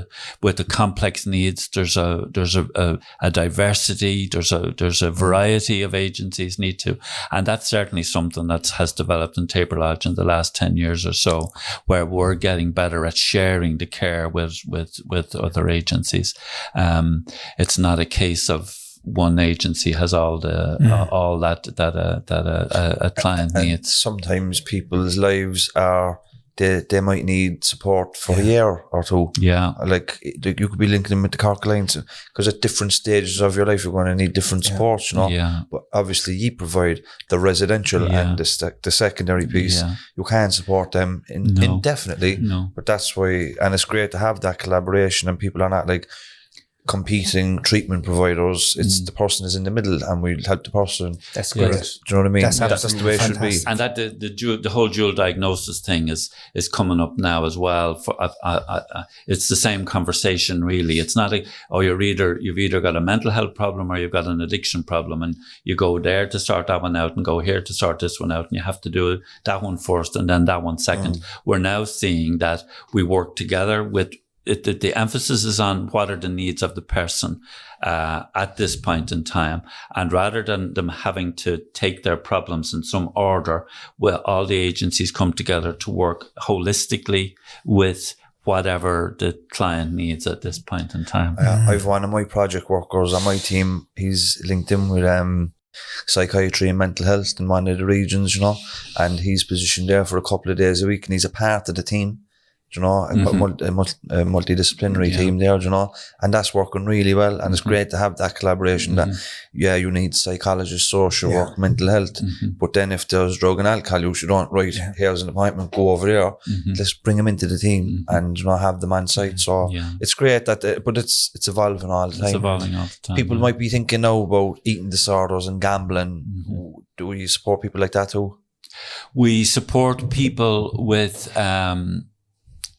with the complex needs, there's a diversity, there's a variety of agencies need to, and that's certainly something that has developed in Tabor Lodge in the last 10 years or so, where we're getting better at sharing the care with other agencies. It's not a case of one agency has all that a client needs. Sometimes people's lives are, they might need support for a year or two. Yeah. Like you could be linking them with the Cork Alliance, because at different stages of your life you're going to need different supports, you know. Yeah. But obviously you provide the residential and the secondary piece. Yeah. You can't support them indefinitely. No. But that's why, and it's great to have that collaboration, and people are not like competing treatment providers. It's the person is in the middle, and we'll help the person. That's great. Do you know what I mean? That's That's the way it should be. And that the whole dual diagnosis thing is coming up now as well. For it's the same conversation, really. It's not you've either got a mental health problem or you've got an addiction problem, and you go there to sort that one out and go here to sort this one out, and you have to do that one first and then that one second. We're now seeing that we work together with. The emphasis is on what are the needs of the person at this point in time. And rather than them having to take their problems in some order, well, all the agencies come together to work holistically with whatever the client needs at this point in time. I've one of my project workers on my team. He's linked in with psychiatry and mental health in one of the regions, you know, and he's positioned there for a couple of days a week, and he's a part of the team. You know, a multidisciplinary team there, you know, and that's working really well. And it's great to have that collaboration that, you need psychologists, social work, mental health. But then if there's drug and alcohol use, you don't, here's an appointment, go over there. Let's bring them into the team and, you know, have them on site. So it's great that, but it's evolving all the time. It's evolving all the time. People might be thinking now about eating disorders and gambling. Do we support people like that too? We support people with,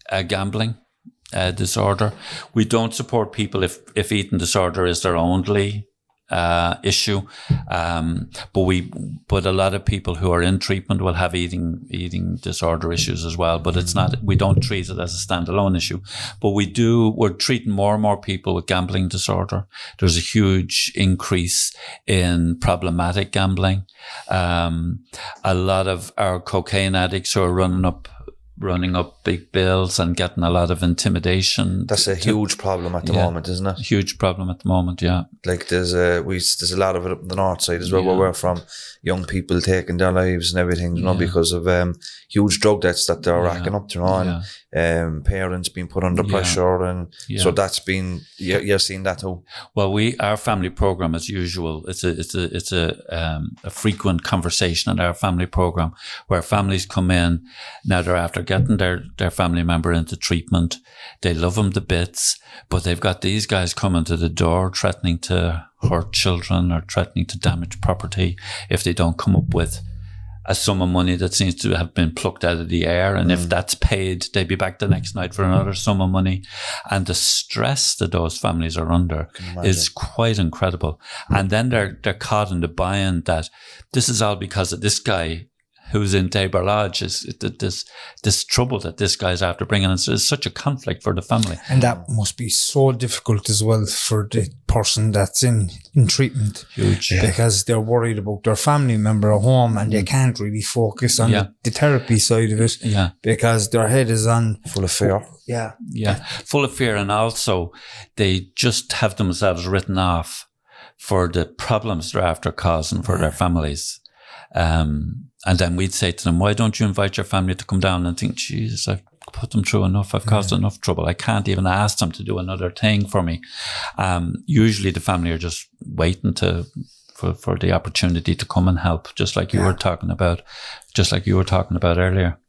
a gambling disorder. We don't support people if eating disorder is their only issue, but a lot of people who are in treatment will have eating disorder issues as well. But it's not. We don't treat it as a standalone issue. But we're treating more and more people with gambling disorder. There's a huge increase in problematic gambling. A lot of our cocaine addicts who are running up big bills and getting a lot of intimidation. That's a huge problem at the moment, isn't it? Huge problem at the moment, yeah. Like there's a lot of it up the north side as well, where we're from. Young people taking their lives and everything, you know, because of huge drug debts that they're racking up, you know, and parents being put under pressure, and so that's been you're seeing that too. Well, our family program, as usual, it's a frequent conversation in our family program where families come in. Now they're after getting their family member into treatment. They love them to bits, but they've got these guys coming to the door threatening to hurt children or threatening to damage property if they don't come up with a sum of money that seems to have been plucked out of the air. And if that's paid, they'd be back the next night for another sum of money. And the stress that those families are under is quite incredible. And then they're caught in the buy-in that this is all because of this guy who's in Tabor Lodge, is this trouble that this guy's after bringing. And so it's such a conflict for the family. And that must be so difficult as well for the person that's in treatment. Huge. Because they're worried about their family member at home, and they can't really focus on the therapy side of it because their head is on full of fear. Full of fear. And also they just have themselves written off for the problems they're after causing for their families. And then we'd say to them, why don't you invite your family to come down? And think, Jesus, I've put them through enough. I've caused enough trouble. I can't even ask them to do another thing for me. Usually the family are just waiting for the opportunity to come and help, just like you were talking about earlier.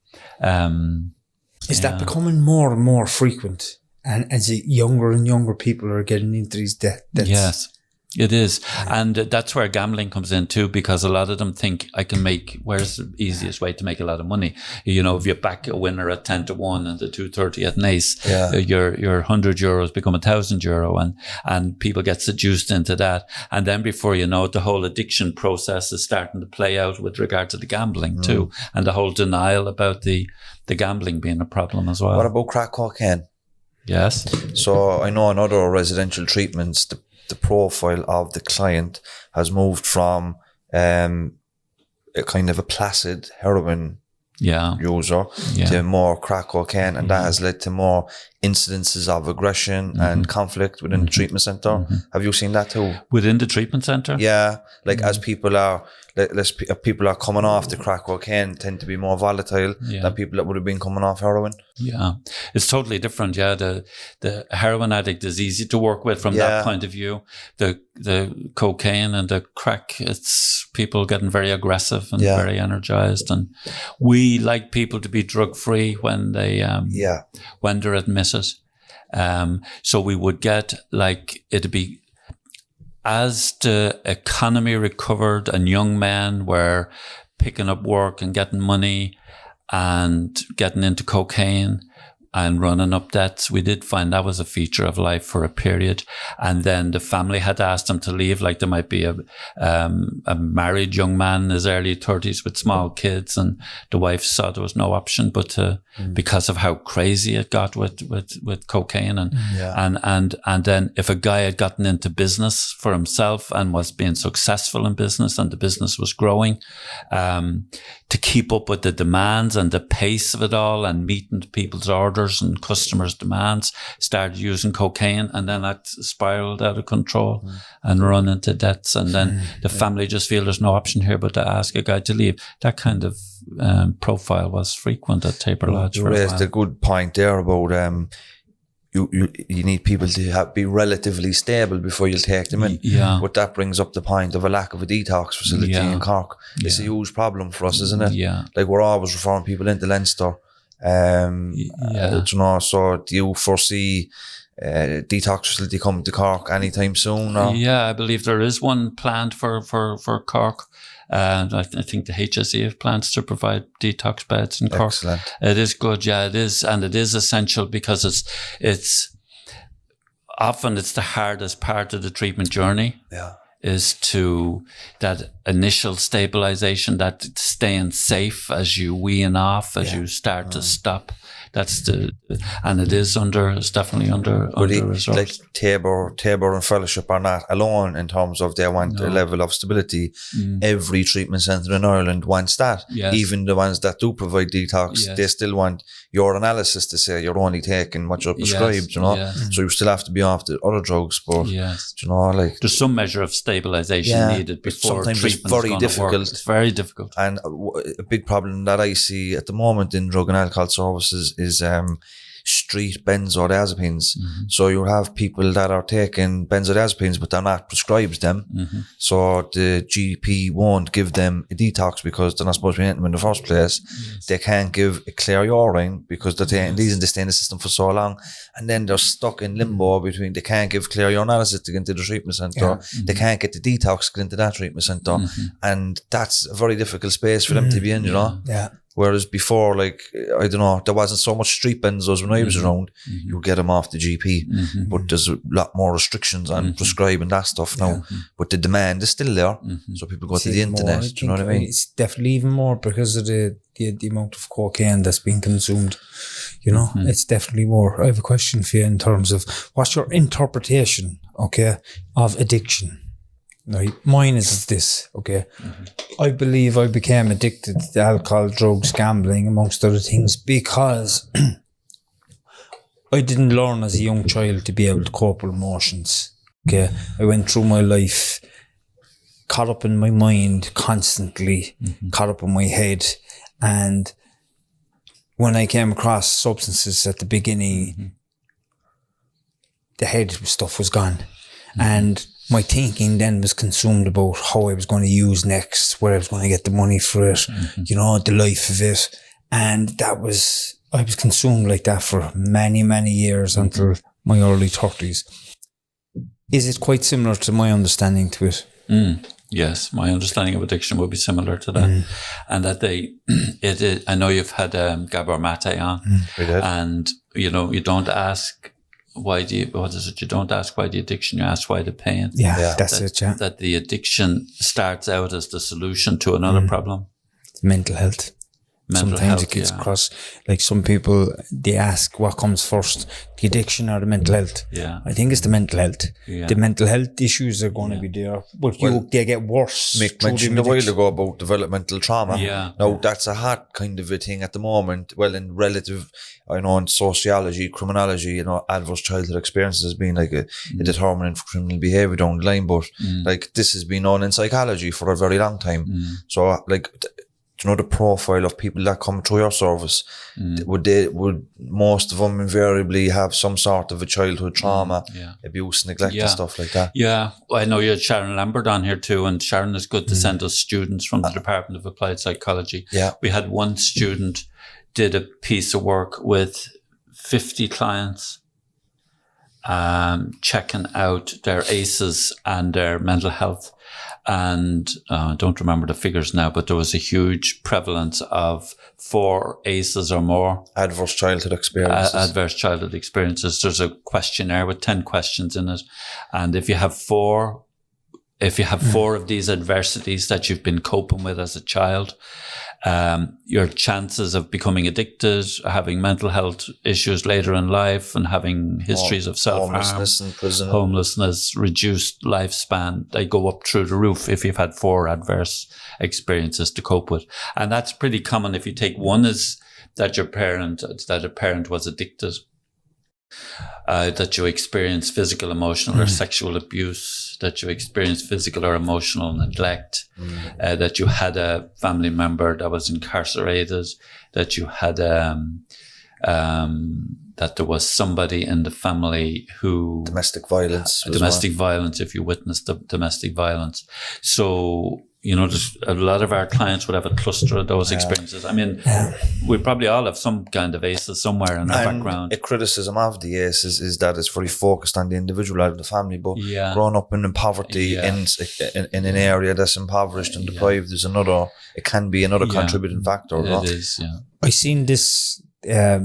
Is that becoming more and more frequent? And as younger and younger people are getting into these deaths? Yes. It is. And that's where gambling comes in too, because a lot of them think where's the easiest way to make a lot of money? You know, if you back a winner at 10-1 and the 230 at an ace, your €100 become €1,000 and people get seduced into that. And then before you know it, the whole addiction process is starting to play out with regard to the gambling too. And the whole denial about the gambling being a problem as well. What about crack cocaine? Yes. So I know in other residential treatments, the profile of the client has moved from a kind of a placid heroin user to more crack cocaine, and that has led to more incidences of aggression and conflict within the treatment centre. Have you seen that too? Within the treatment centre? Yeah, like as people are coming off the crack cocaine, tend to be more volatile than people that would have been coming off heroin. Yeah, it's totally different. Yeah, the heroin addict is easy to work with from that point of view. The cocaine and the crack, it's people getting very aggressive and very energized. And we like people to be drug free when they when they're admitted. So we would get it'd be, as the economy recovered and young men were picking up work and getting money and getting into cocaine and running up debts, we did find that was a feature of life for a period. And then the family had asked them to leave. Like there might be a married young man in his early 30s with small kids, and the wife saw there was no option but to, because of how crazy it got with cocaine. And then if a guy had gotten into business for himself and was being successful in business and the business was growing, to keep up with the demands and the pace of it all and meeting people's orders and customers' demands, started using cocaine, and then that spiraled out of control and run into debts. And then the family just feel there's no option here but to ask a guy to leave. That kind of profile was frequent at Tabor Lodge. You raised a good point there about you need people to be relatively stable before you'll take them in. Yeah. But that brings up the point of a lack of a detox facility in Cork. It's a huge problem for us, isn't it? Yeah. Like we're always referring people into Leinster. You know, so do you foresee detox facility coming to Cork anytime soon? Or? Yeah, I believe there is one planned for Cork. And I think the HSE have plans to provide detox beds in Cork. Excellent. It is good, yeah, it is. And it is essential because it's often it's the hardest part of the treatment journey. Yeah. Is to that initial stabilization, that staying safe as you wean off, as you start to stop. That's and it's definitely under resourced. Like Tabor and Fellowship are not alone in terms of they want a level of stability. Every treatment centre in Ireland wants that. Yes. Even the ones that do provide detox, they still want your analysis to say you're only taking what you're prescribed, you know. Yes. So you still have to be off the other drugs, but you know, like there's some measure of stabilisation needed before treatment's going to work. It's very difficult. And a big problem that I see at the moment in drug and alcohol services is street benzodiazepines. So you have people that are taking benzodiazepines but they're not prescribed them. So the GP won't give them a detox because they're not supposed to be taking them in the first place. They can't give a clear urine because they're taking these and they stay in the system for so long, and then they're stuck in limbo between they can't give clear urinalysis to get into the treatment centre, they can't get the detox to get into that treatment centre, and that's a very difficult space for them to be in, you know. Whereas before, like, I don't know, there wasn't so much street benzos when I was around. You would get them off the GP. But there's a lot more restrictions on prescribing that stuff now. But the demand is still there. So people go to the internet. Do you know what I mean? It's definitely even more because of the amount of cocaine that's being consumed. You know, it's definitely more. I have a question for you in terms of what's your interpretation, of addiction? Right, mine is this, I believe I became addicted to alcohol, drugs, gambling, amongst other things, because I didn't learn as a young child to be able to cope with emotions. I went through my life caught up in my mind constantly, caught up in my head. And when I came across substances at the beginning, the head stuff was gone. And my thinking then was consumed about how I was going to use next, where I was going to get the money for it, you know, the life of it. And I was consumed like that for many, many years until my early 30s. Is it quite similar to my understanding to it? Yes, my understanding of addiction would be similar to that, and that I know you've had Gabor Mate on, We did. and you don't ask you don't ask why the addiction, you ask why the pain. Yeah. That's it. Yeah, That the addiction starts out as the solution to another problem. mental health. Sometimes it gets yeah. across, like some people, they ask what comes first, the addiction or the mental health. Yeah. I think it's the mental health. Yeah. The mental health issues are going to be there, but they get worse. Mick through mentioned the a while addiction. ago about developmental trauma. Yeah. Now, that's a hot kind of a thing at the moment. Well, in relative, in sociology, criminology, adverse childhood experiences has been like a determinant for criminal behaviour down the line. But like this has been known in psychology for a very long time. So like, the profile of people that come through your service, would most of them invariably have some sort of a childhood trauma, abuse, neglect, and stuff like that? Yeah, well, I know you had Sharon Lambert on here too, and Sharon is good to send us students from the Department of Applied Psychology. Yeah. We had one student did a piece of work with 50 clients, checking out their ACEs and their mental health. And I don't remember the figures now, but there was a huge prevalence of 4 ACEs or more. Adverse childhood experiences. Adverse childhood experiences. There's a questionnaire with 10 questions in it. And if you have 4 of these adversities that you've been coping with as a child, your chances of becoming addicted, having mental health issues later in life, and having histories of self-harm, homelessness in prison, homelessness, reduced lifespan, they go up through the roof if you've had 4 adverse experiences to cope with. And that's pretty common. If you take one is that a parent was addicted, that you experience physical, emotional, or sexual abuse, that you experience physical or emotional neglect, that you had a family member that was incarcerated, that you had that there was somebody in the family who domestic violence, violence, if you witnessed domestic violence. So there's a lot of our clients would have a cluster of those experiences. I mean, we probably all have some kind of ACEs somewhere in our background. A criticism of the ACEs is that it's very focused on the individual out of the family, but growing up in poverty in an area that's impoverished and deprived it can be another contributing factor. It is, yeah. I seen this, I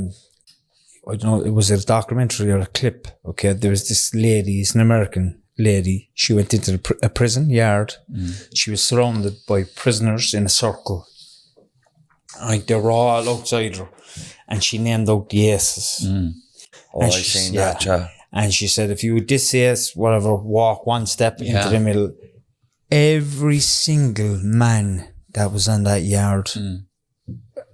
don't know, it was a documentary or a clip. Okay, there was this lady, it's an American lady. She went into a prison yard. She was surrounded by prisoners in a circle. Like they were all outside her, and she named out the ACEs. I seen that. Yeah. And she said, if you this ace, whatever, walk one step into the middle. Every single man that was on that yard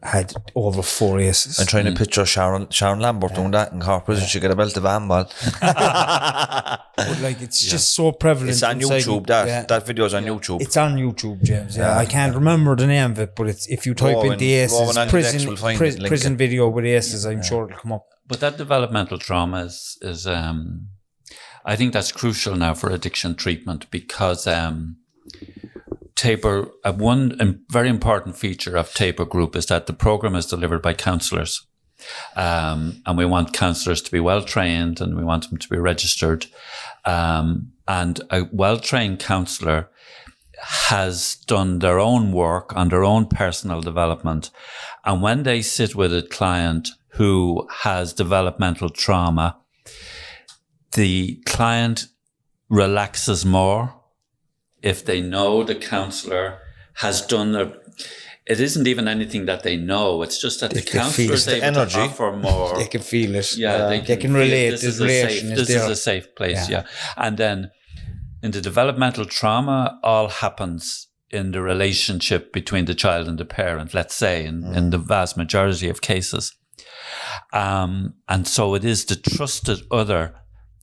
had over 4 ACEs. I'm trying to picture Sharon Lambert doing that in Cork prison. She got a belt of handball. But like it's just so prevalent. It's on YouTube. That video is on YouTube. It's on YouTube, James. Yeah, I can't remember the name of it, but it's if you type in the ACEs prison video with ACEs, I'm sure it'll come up. But that developmental trauma is I think that's crucial now for addiction treatment, because Tabor, one very important feature of Tabor Group is that the program is delivered by counsellors. And we want counsellors to be well trained, and we want them to be registered. And a well-trained counsellor has done their own work on their own personal development. And when they sit with a client who has developmental trauma, the client relaxes more if they know the counsellor has done it isn't even anything that they know. It's just that the counsellor is able to offer more. They can feel it. Yeah, they can relate. This is a safe place. Yeah. And then in the developmental trauma, all happens in the relationship between the child and the parent, let's say, in the vast majority of cases. And so it is the trusted other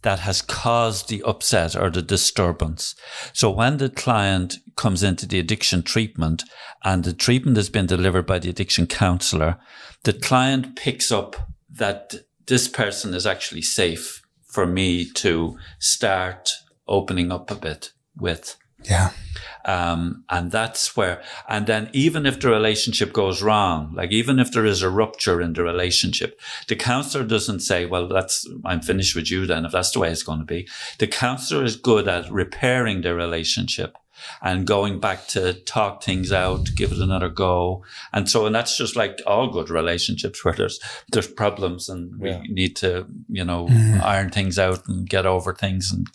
that has caused the upset or the disturbance. So when the client comes into the addiction treatment and the treatment has been delivered by the addiction counsellor, the client picks up that this person is actually safe for me to start opening up a bit with. Yeah. And that's where, and then even if the relationship goes wrong, like even if there is a rupture in the relationship, the counsellor doesn't say, well, I'm finished with you then, if that's the way it's going to be. The counsellor is good at repairing the relationship and going back to talk things out, give it another go. And that's just like all good relationships where there's problems and we need to, iron things out and get over things and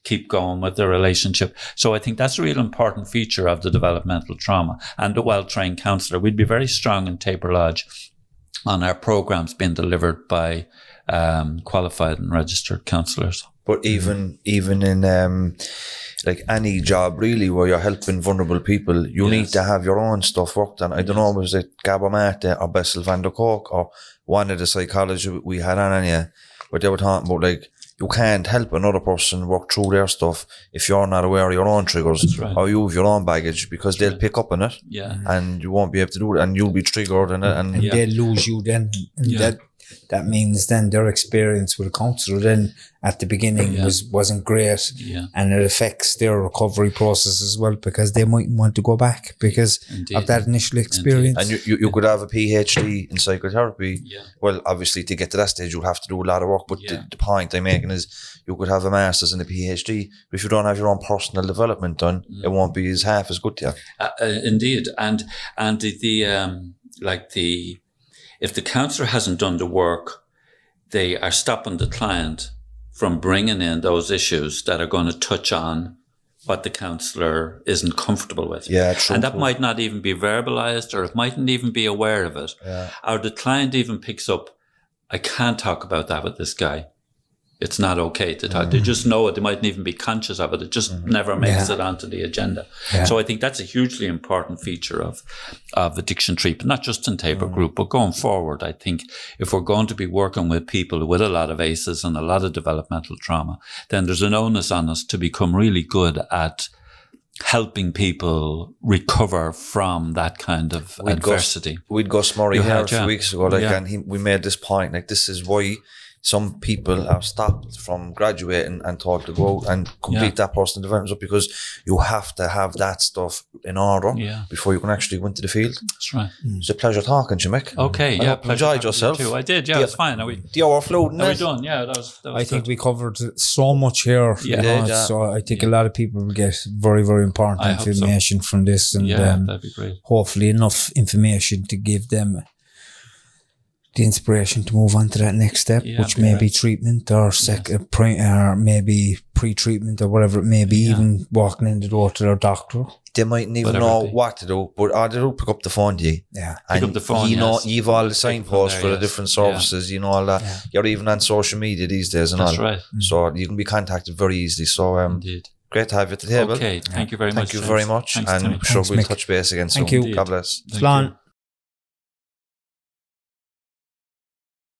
keep going with the relationship. So I think that's a real important feature of the developmental trauma and the well-trained counsellor. We'd be very strong in Tabor Lodge on our programs being delivered by qualified and registered counsellors. But even in like any job really where you're helping vulnerable people, you need to have your own stuff worked on. I don't know, was it Gabor Mate or Bessel van der Kolk or one of the psychologists we had on you, but they were talking about like you can't help another person work through their stuff if you're not aware of your own triggers or you have your own baggage, because they'll pick up on it and you won't be able to do it and you'll be triggered and they'll lose you then. And that means then their experience with a counsellor then at the beginning wasn't great, and it affects their recovery process as well, because they might want to go back because of that initial experience. And you could have a PhD in psychotherapy. Well, obviously to get to that stage you'll have to do a lot of work, but the point I'm making is you could have a master's and a PhD, but if you don't have your own personal development done, it won't be half as good to you. Indeed, and if the counsellor hasn't done the work, they are stopping the client from bringing in those issues that are going to touch on what the counsellor isn't comfortable with. Yeah, true. And that might not even be verbalized, or it mightn't even be aware of it. Or the client even picks up, I can't talk about that with this guy. It's not okay to talk. They just know it. They mightn't even be conscious of it. It just never makes it onto the agenda. So I think that's a hugely important feature of addiction treatment, not just in Tabor Group, but going forward. I think if we're going to be working with people with a lot of ACEs and a lot of developmental trauma, then there's an onus on us to become really good at helping people recover from that kind of adversity. We'd Gus Murray here a few weeks ago, and we made this point, like this is why some people are stopped from graduating and told to go and complete that personal development, because you have to have that stuff in order before you can actually go into the field. That's right. It's a pleasure talking to you, Mick. Okay, I hope you enjoyed yourself. You too. I did, it was fine. The hour flew, Are we done? Yeah, that was I think we covered so much here. So I think a lot of people will get very, very important information from this, and that'd be great. Hopefully enough information to give them the inspiration to move on to that next step, which may be treatment or or maybe pre-treatment or whatever it may be, even walking in the door to their doctor. They mightn't even know what to do, but all they do, pick up the phone to you. Yeah. And pick up the phone, you've all the signposts for the different services, you know, all that. You're even on social media these days and That's all. right. So you can be contacted very easily. So Indeed. Great to have you at the table. Okay, thank you very much. Thank you very much. Thanks, and Tony. I'm sure we'll Mick. touch base again soon. Thank you. God bless. Slán.